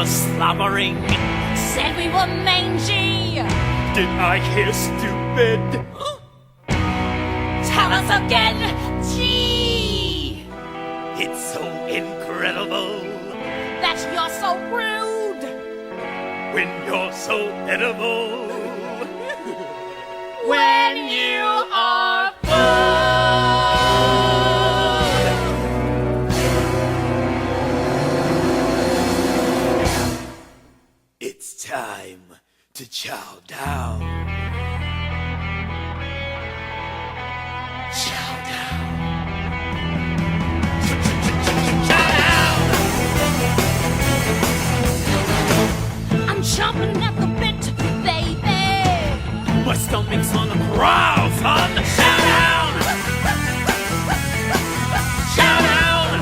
Slobbering. Said we were mangy. Did I hear stupid? Tell us again, gee. It's so incredible That you're so rude. when you're so edible. When you are It's time to chow down. Chow down. Chow down. I'm chomping at the bit, baby. My stomach's on the prowl, son. Chow down. Chow down.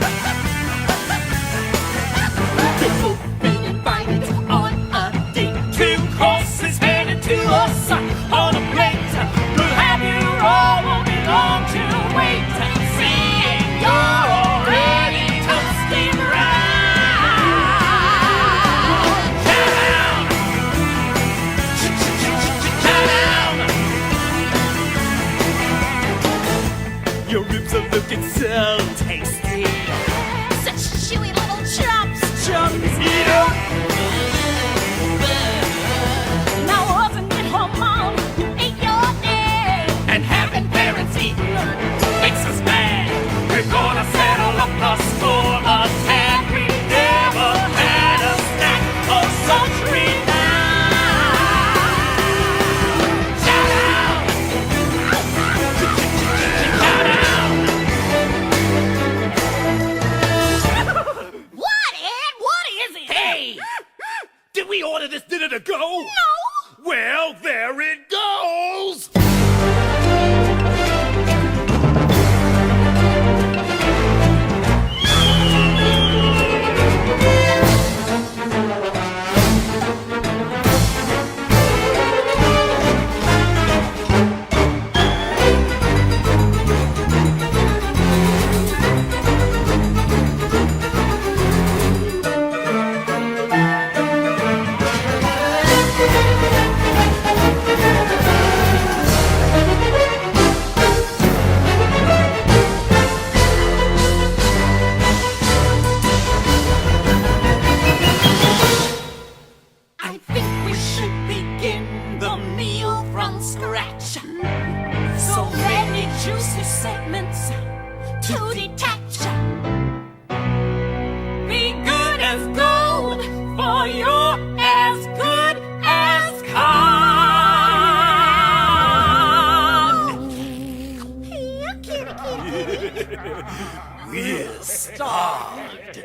People being invited on a date. 2 courses handed to us On a plate, we'll have you all, won't be long to wait. Seeing you're already toasting round. Chow down. Chow down. Your ribs are looking so tasty. Such chewy little chops. Chums, eat 'em. Now wasn't it her mom who ate your egg? And having parents eat makes us mad. We're gonna settle up the score a tad. We never had a snack of such renown. Chow down. Chow down. What, Ed? What is it? Hey! Did we order this dinner to go? No! Well, there it goes! I think we should begin the meal from scratch. So many juicy segments to detach. Be good as gold, for you're as good as cod. Yeah, kitty, kitty. We're starved.